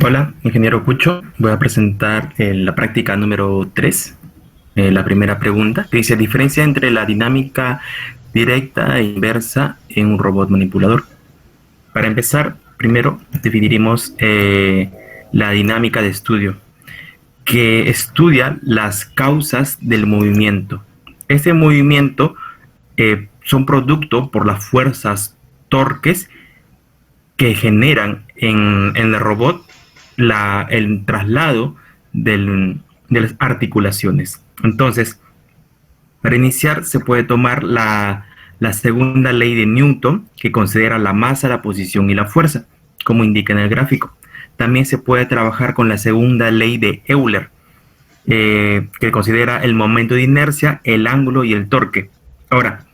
Hola, ingeniero Cucho. Voy a presentar la práctica número 3. La primera pregunta, que dice diferencia entre la dinámica directa e inversa en un robot manipulador. Para empezar, primero definiremos la dinámica de estudio, que estudia las causas del movimiento. Este movimiento son producto por las fuerzas torques que generan en el robot el traslado de las articulaciones. Entonces, para iniciar se puede tomar la segunda ley de Newton, que considera la masa, la posición y la fuerza, como indica en el gráfico. También se puede trabajar con la segunda ley de Euler, que considera el momento de inercia, el ángulo y el torque. Ahora,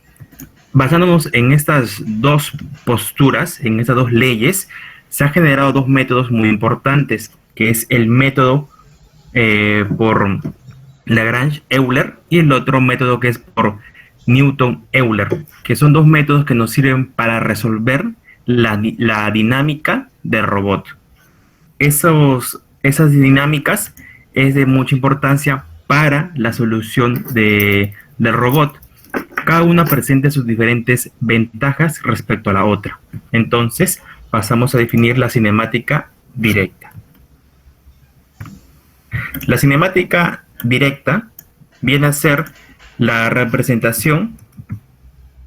basándonos en estas dos posturas, en estas dos leyes, se han generado dos métodos muy importantes, que es el método por Lagrange-Euler y el otro método que es por Newton-Euler, que son dos métodos que nos sirven para resolver la dinámica del robot. Esas dinámicas es de mucha importancia para la solución del robot. Cada una presenta sus diferentes ventajas respecto a la otra. Entonces, pasamos a definir la cinemática directa. La cinemática directa viene a ser la representación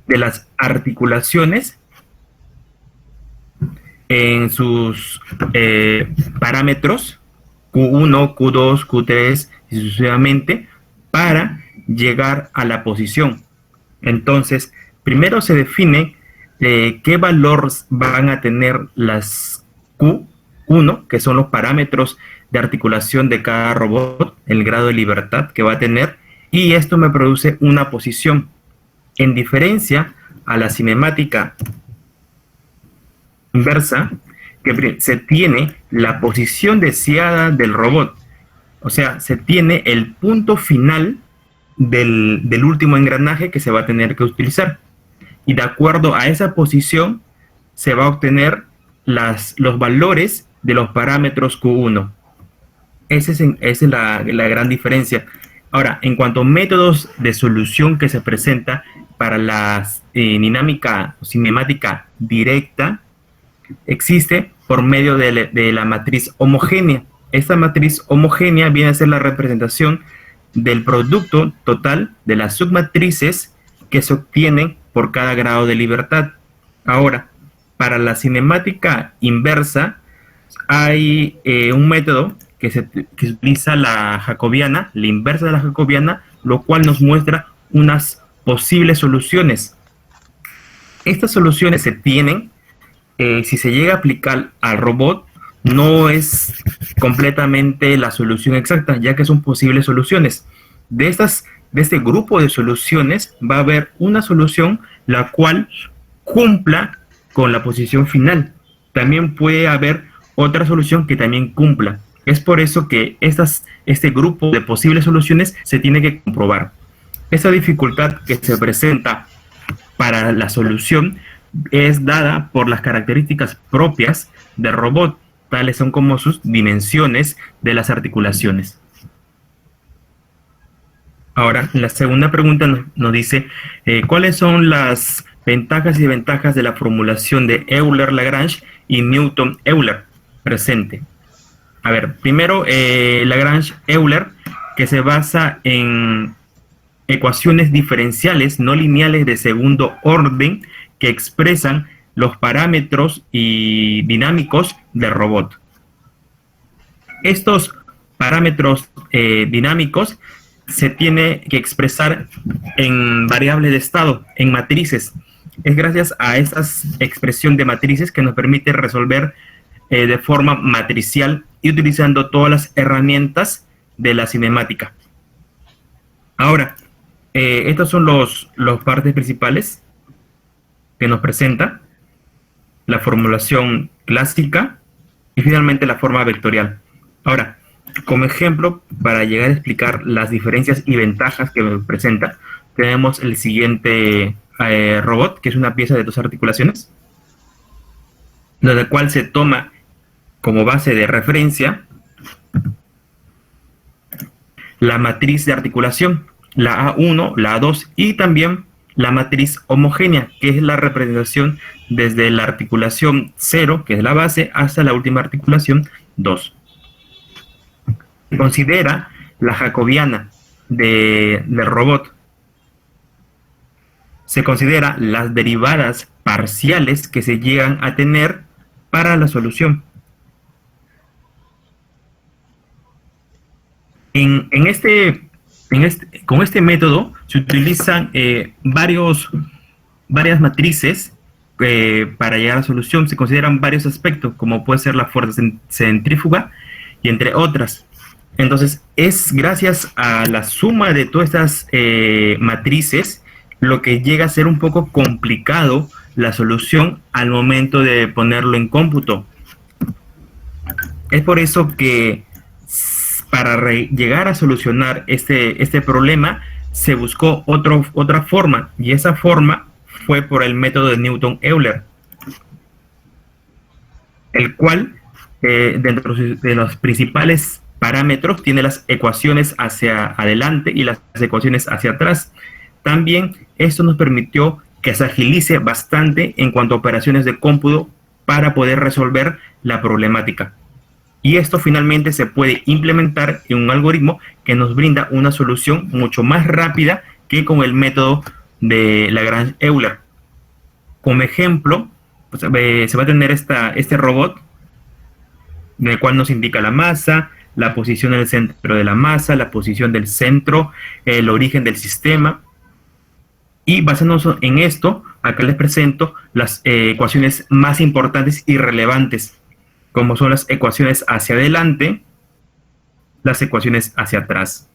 de las articulaciones en sus parámetros Q1, Q2, Q3 y sucesivamente para llegar a la posición. Entonces, primero se define qué valores van a tener las Q1, que son los parámetros de articulación de cada robot, el grado de libertad que va a tener, y esto me produce una posición, en diferencia a la cinemática inversa, que se tiene la posición deseada del robot, o sea, se tiene el punto final del último engranaje que se va a tener que utilizar. Y de acuerdo a esa posición se va a obtener los valores de los parámetros Q1. Esa es la gran diferencia. Ahora, en cuanto a métodos de solución que se presenta para la dinámica o cinemática directa, existe por medio de la matriz homogénea. Esta matriz homogénea viene a ser la representación del producto total de las submatrices que se obtienen por cada grado de libertad. Ahora, para la cinemática inversa hay un método que se utiliza la jacobiana, la inversa de la jacobiana, lo cual nos muestra unas posibles soluciones. Estas soluciones se tienen, si se llega a aplicar al robot, no es completamente la solución exacta, ya que son posibles soluciones. De este grupo de soluciones va a haber una solución la cual cumpla con la posición final. También puede haber otra solución que también cumpla. Es por eso que este grupo de posibles soluciones se tiene que comprobar. Esa dificultad que se presenta para la solución es dada por las características propias del robot, tales son como sus dimensiones de las articulaciones. Ahora, la segunda pregunta nos dice, ¿cuáles son las ventajas y desventajas de la formulación de Euler-Lagrange y Newton-Euler? Presente. A ver, primero Lagrange-Euler, que se basa en ecuaciones diferenciales no lineales de segundo orden que expresan los parámetros y dinámicos del robot. Estos parámetros dinámicos se tiene que expresar en variables de estado, en matrices. Es gracias a esta expresión de matrices que nos permite resolver de forma matricial y utilizando todas las herramientas de la cinemática. Ahora, estos son los partes principales que nos presenta la formulación clásica y finalmente la forma vectorial. Ahora, como ejemplo, para llegar a explicar las diferencias y ventajas que presenta, tenemos el siguiente robot, que es una pieza de dos articulaciones, la cual se toma como base de referencia la matriz de articulación, la A1, la A2 y también la matriz homogénea, que es la representación desde la articulación 0, que es la base, hasta la última articulación 2. Se considera la jacobiana del robot. Se considera las derivadas parciales que se llegan a tener para la solución. Con este método se utilizan varias matrices para llegar a la solución. Se consideran varios aspectos, como puede ser la fuerza centrífuga y entre otras. Entonces, es gracias a la suma de todas estas matrices lo que llega a ser un poco complicado la solución al momento de ponerlo en cómputo. Es por eso que para llegar a solucionar este problema se buscó otra forma, y esa forma fue por el método de Newton-Euler, el cual dentro de los principales parámetros tiene las ecuaciones hacia adelante y las ecuaciones hacia atrás. También esto nos permitió que se agilice bastante en cuanto a operaciones de cómputo para poder resolver la problemática. Y esto finalmente se puede implementar en un algoritmo que nos brinda una solución mucho más rápida que con el método de Lagrange-Euler. Como ejemplo, pues, se va a tener este robot, en el cual nos indica la masa, la posición en el centro de la masa, la posición del centro, el origen del sistema. Y basándonos en esto, acá les presento las ecuaciones más importantes y relevantes, como son las ecuaciones hacia adelante, las ecuaciones hacia atrás.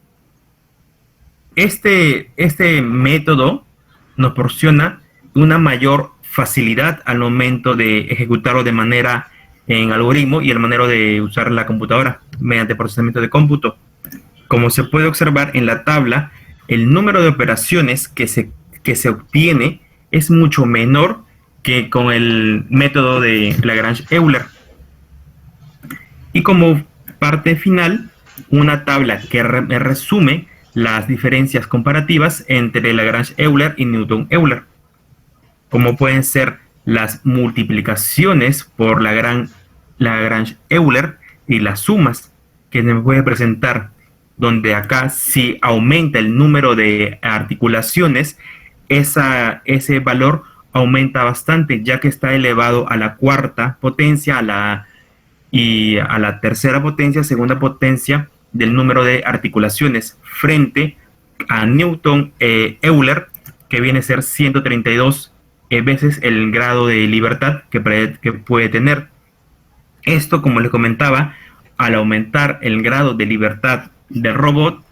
Este método nos proporciona una mayor facilidad al momento de ejecutarlo de manera en algoritmo y el manera de usar la computadora mediante procesamiento de cómputo. Como se puede observar en la tabla, el número de operaciones que se obtiene es mucho menor que con el método de Lagrange-Euler. Y como parte final, una tabla que resume las diferencias comparativas entre Lagrange-Euler y Newton-Euler, como pueden ser las multiplicaciones por Lagrange-Euler y las sumas que se me puede presentar, donde acá si aumenta el número de articulaciones, ese valor aumenta bastante, ya que está elevado a la cuarta potencia, y a la tercera potencia, segunda potencia del número de articulaciones, frente a Newton-Euler, que viene a ser 132 veces el grado de libertad que puede tener. Esto, como les comentaba, al aumentar el grado de libertad del robot,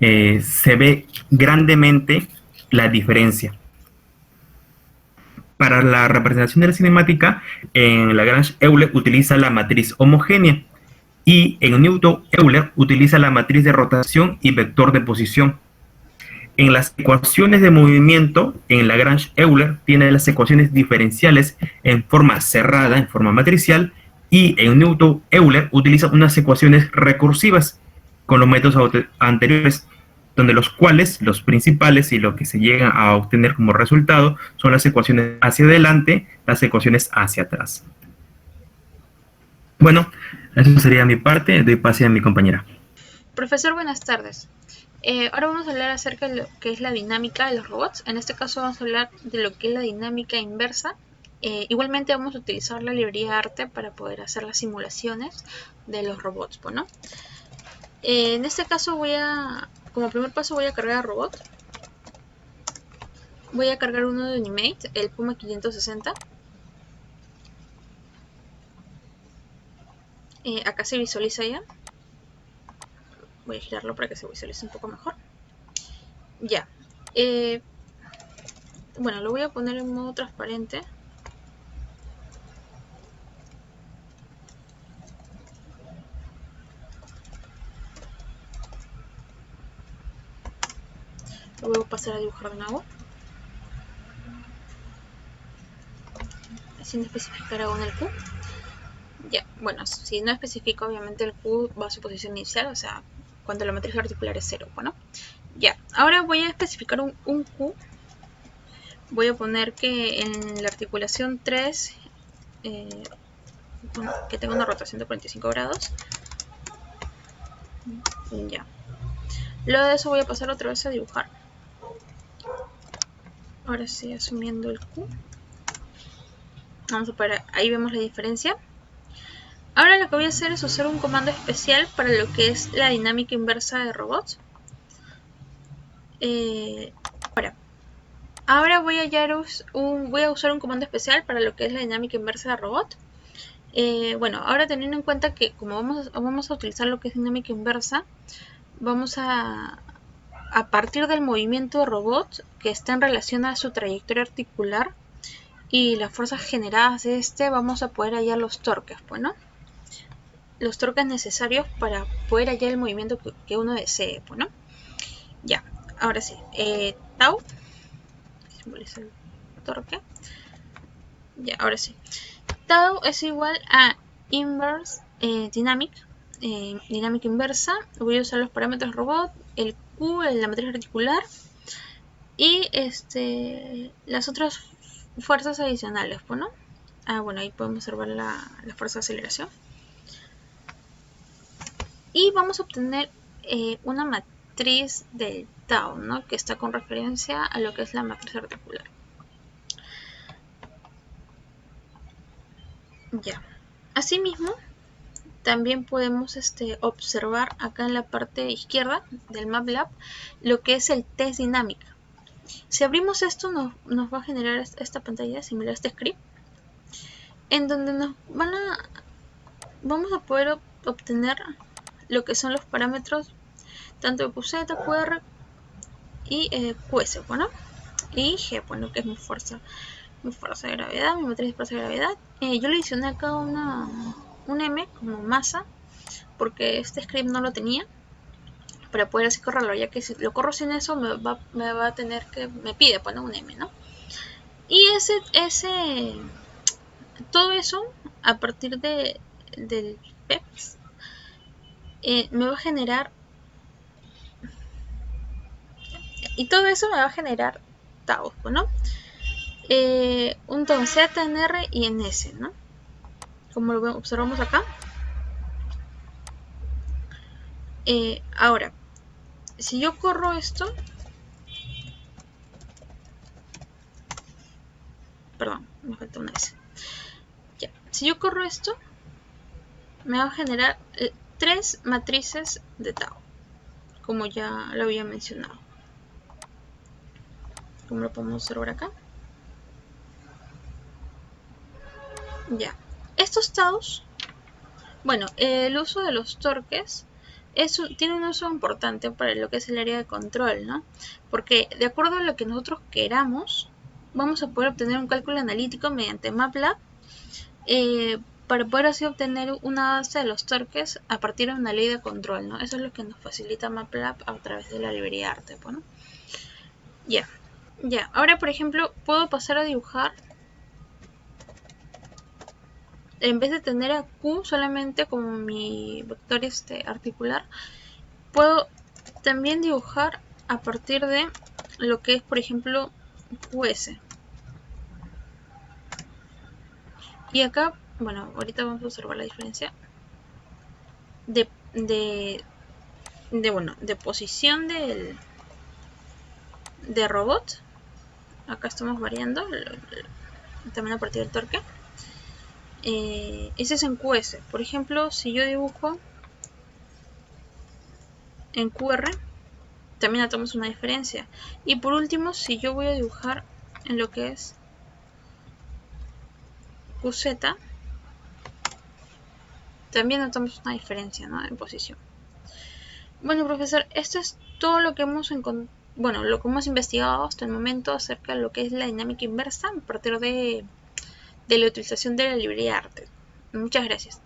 se ve grandemente la diferencia. Para la representación de la cinemática, en Lagrange-Euler utiliza la matriz homogénea y en Newton-Euler utiliza la matriz de rotación y vector de posición. En las ecuaciones de movimiento, en Lagrange-Euler tiene las ecuaciones diferenciales en forma cerrada, en forma matricial, y en Newton-Euler utiliza unas ecuaciones recursivas con los métodos anteriores, donde los cuales, los principales y lo que se llega a obtener como resultado son las ecuaciones hacia adelante, las ecuaciones hacia atrás. Bueno, eso sería mi parte, doy pase a mi compañera. Profesor, buenas tardes. Ahora vamos a hablar acerca de lo que es la dinámica de los robots. En este caso vamos a hablar de lo que es la dinámica inversa. Igualmente vamos a utilizar la librería Arte para poder hacer las simulaciones de los robots, ¿no? En este caso como primer paso voy a cargar al robot. Voy a cargar uno de Animate, el Puma 560. Acá se visualiza ya. Voy a girarlo para que se visualice un poco mejor. Ya. Bueno, lo voy a poner en modo transparente. Lo voy a pasar a dibujar de nuevo. Sin especificar aún el Q. Ya, bueno, si no especifica, obviamente el Q va a su posición inicial, o sea, cuando la matriz articular es 0, bueno. Ya, ahora voy a especificar un Q. Voy a poner que en la articulación 3, que tenga una rotación de 45 grados. Ya. Luego de eso voy a pasar otra vez a dibujar. Ahora sí, asumiendo el Q. Vamos a parar, ahí vemos la diferencia. Ahora lo que voy a hacer es usar un comando especial para lo que es la dinámica inversa de robots. Ahora voy a usar un comando especial para lo que es la dinámica inversa de robot. Bueno, ahora teniendo en cuenta que como vamos a utilizar lo que es dinámica inversa, vamos a partir del movimiento de robot que está en relación a su trayectoria articular y las fuerzas generadas de este, vamos a poder hallar los torques, bueno, los torques necesarios para poder hallar el movimiento que uno desee, bueno. Ya, ahora sí, tau, simboliza el torque. Ya, ahora sí. Tau es igual a inverse dynamic, dinámica inversa. Voy a usar los parámetros robot, el Q, la matriz articular y las otras fuerzas adicionales, ¿no? Bueno, ahí podemos observar la fuerza de aceleración. Y vamos a obtener una matriz del tau, ¿no? Que está con referencia a lo que es la matriz articular. Ya. Asimismo, también podemos observar acá en la parte izquierda del MATLAB lo que es el test dinámica. Si abrimos esto nos va a generar esta pantalla similar a este script, en donde vamos a poder obtener lo que son los parámetros tanto de QZ, QR y QS, bueno, y G, bueno, que es mi fuerza de gravedad, mi matriz de fuerza de gravedad. Yo le adicioné acá un M como masa, porque este script no lo tenía, para poder así correrlo, ya que si lo corro sin eso me va a tener que, me pide poner un M, ¿no? Y todo eso a partir del PEPS me va a generar, y todo eso me va a generar tau, ¿no? Un tau en Z, en R y en S, ¿no? Como lo observamos acá. Ahora, si yo corro esto, perdón, me falta una S. Ya. Si yo corro esto, me va a generar 3 matrices de tau, como ya lo había mencionado. Como lo podemos observar acá. Ya. Estos taus, bueno, el uso de los torques tiene un uso importante para lo que es el área de control, ¿no? Porque de acuerdo a lo que nosotros queramos, vamos a poder obtener un cálculo analítico mediante MATLAB para poder así obtener una base de los torques a partir de una ley de control, ¿no? Eso es lo que nos facilita MATLAB a través de la librería Arte, ¿no? Ya. Ahora, por ejemplo, puedo pasar a dibujar, en vez de tener a Q solamente como mi vector articular, puedo también dibujar a partir de lo que es, por ejemplo, QS. Y acá, bueno, ahorita vamos a observar la diferencia de posición de robot. Acá estamos variando también a partir del torque. Ese es en QS. Por ejemplo, si yo dibujo en QR, también notamos una diferencia. Y por último, si yo voy a dibujar en lo que es QZ, también notamos una diferencia, ¿no? En posición. Bueno, profesor, esto es todo lo que hemos investigado hasta el momento acerca de lo que es la dinámica inversa a partir de la utilización de la librería Arte. Muchas gracias.